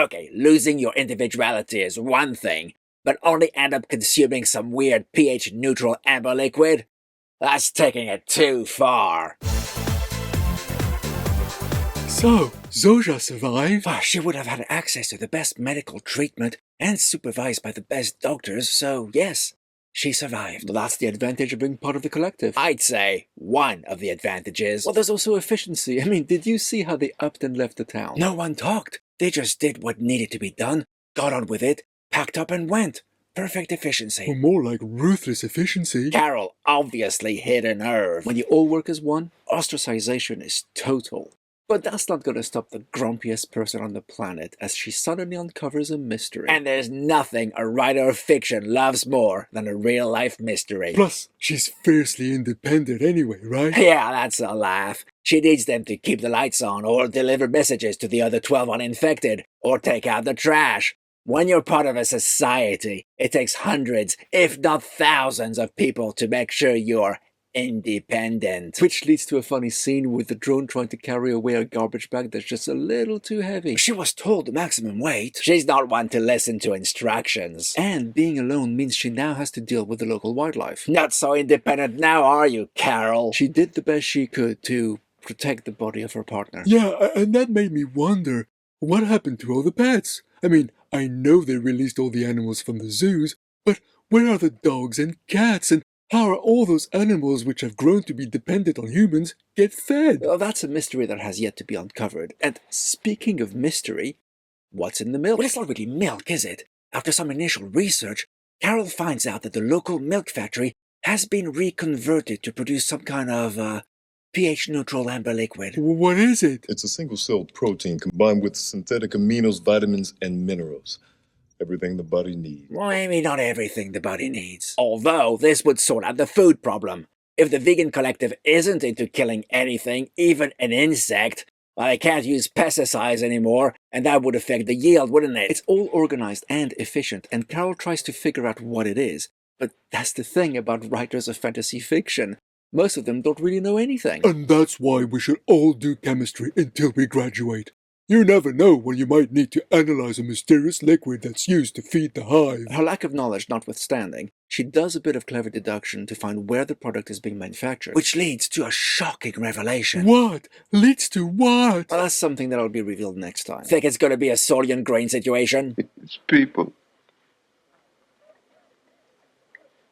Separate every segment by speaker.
Speaker 1: Okay, losing your individuality is one thing, but only end up consuming some weird pH-neutral amber liquid? That's taking it too far.
Speaker 2: So, Zoja survived?
Speaker 1: She would have had access to the best medical treatment and supervised by the best doctors, so yes, she survived.
Speaker 2: Well, that's the advantage of being part of the collective.
Speaker 1: I'd say one of the advantages.
Speaker 2: Well, there's also efficiency. I mean, did you see how they upped and left the town?
Speaker 1: No one talked. They just did what needed to be done, got on with it, packed up and went. Perfect efficiency.
Speaker 2: Or more like ruthless efficiency.
Speaker 1: Carol obviously hit a nerve.
Speaker 2: When you all work as one, ostracization is total. But that's not going to stop the grumpiest person on the planet as she suddenly uncovers a mystery.
Speaker 1: And there's nothing a writer of fiction loves more than a real-life mystery.
Speaker 2: Plus, she's fiercely independent anyway, right?
Speaker 1: Yeah, that's a laugh. She needs them to keep the lights on, or deliver messages to the other 12 uninfected, or take out the trash. When you're part of a society, it takes hundreds, if not thousands, of people to make sure you're independent.
Speaker 2: Which leads to a funny scene with the drone trying to carry away a garbage bag that's just a little too heavy.
Speaker 1: She was told the maximum weight. She's not one to listen to instructions.
Speaker 2: And being alone means she now has to deal with the local wildlife.
Speaker 1: Not so independent now, are you, Carol?
Speaker 2: She did the best she could to protect the body of her partner.
Speaker 3: Yeah, and that made me wonder, what happened to all the pets? I mean, I know they released all the animals from the zoos, but where are the dogs and cats, and how are all those animals which have grown to be dependent on humans get fed?
Speaker 2: Well, that's a mystery that has yet to be uncovered. And speaking of mystery, what's in the milk?
Speaker 1: Well, it's not really milk, is it? After some initial research, Carol finds out that the local milk factory has been reconverted to produce some kind of, pH-neutral amber liquid.
Speaker 3: What is it?
Speaker 4: It's a single-celled protein combined with synthetic aminos, vitamins, and minerals. Everything the body needs.
Speaker 1: Well, maybe not everything the body needs. Although, this would sort out the food problem. If the vegan collective isn't into killing anything, even an insect, well, they can't use pesticides anymore, and that would affect the yield, wouldn't it?
Speaker 2: It's all organized and efficient, and Carol tries to figure out what it is. But that's the thing about writers of fantasy fiction. Most of them don't really know anything.
Speaker 3: And that's why we should all do chemistry until we graduate. You never know when you might need to analyze a mysterious liquid that's used to feed the hive.
Speaker 2: Her lack of knowledge notwithstanding, she does a bit of clever deduction to find where the product is being manufactured.
Speaker 1: Which leads to a shocking revelation.
Speaker 3: What? Leads to what?
Speaker 2: Well, that's something that'll be revealed next time.
Speaker 1: Think it's gonna be a Solian grain situation?
Speaker 5: It's people.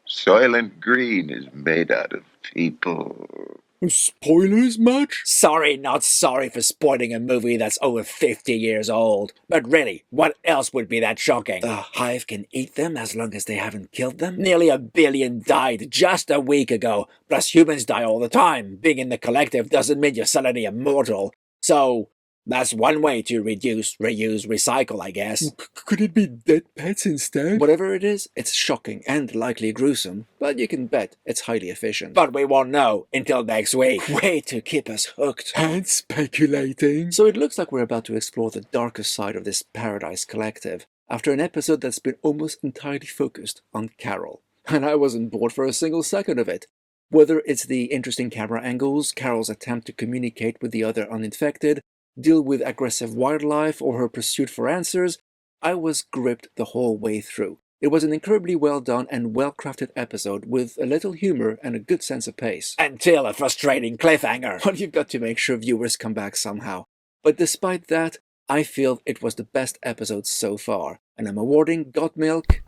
Speaker 5: Soylent Green is made out of people.
Speaker 3: Spoilers much?
Speaker 1: Sorry, not sorry for spoiling a movie that's over 50 years old. But really, what else would be that shocking? The Hive can eat them as long as they haven't killed them? Nearly 1 billion died just a week ago. Plus humans die all the time. Being in the collective doesn't mean you're suddenly immortal. So, that's one way to reduce, reuse, recycle, I guess.
Speaker 3: Could it be dead pets instead?
Speaker 2: Whatever it is, it's shocking and likely gruesome, but you can bet it's highly efficient.
Speaker 1: But we won't know until next week. Way to keep us hooked.
Speaker 3: And speculating.
Speaker 2: So it looks like we're about to explore the darker side of this Paradise Collective, after an episode that's been almost entirely focused on Carol. And I wasn't bored for a single second of it. Whether it's the interesting camera angles, Carol's attempt to communicate with the other uninfected, deal with aggressive wildlife, or her pursuit for answers, I was gripped the whole way through. It was an incredibly well done and well-crafted episode with a little humor and a good sense of pace.
Speaker 1: Until a frustrating cliffhanger.
Speaker 2: But you've got to make sure viewers come back somehow. But despite that, I feel it was the best episode so far, and I'm awarding Got Milk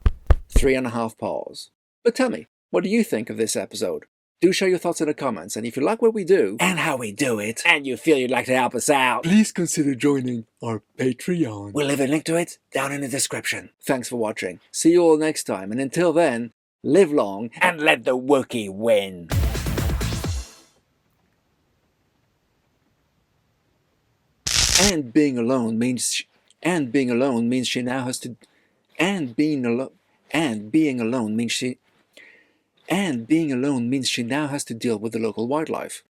Speaker 2: 3.5 paws. But tell me, what do you think of this episode? Do share your thoughts in the comments, and if you like what we do,
Speaker 1: and how we do it, and you feel you'd like to help us out,
Speaker 3: please consider joining our Patreon.
Speaker 1: We'll leave a link to it down in the description.
Speaker 2: Thanks for watching. See you all next time, and until then, live long
Speaker 1: and let the Wookiee win.
Speaker 2: And being alone means she now has to. And being alone means she now has to deal with the local wildlife.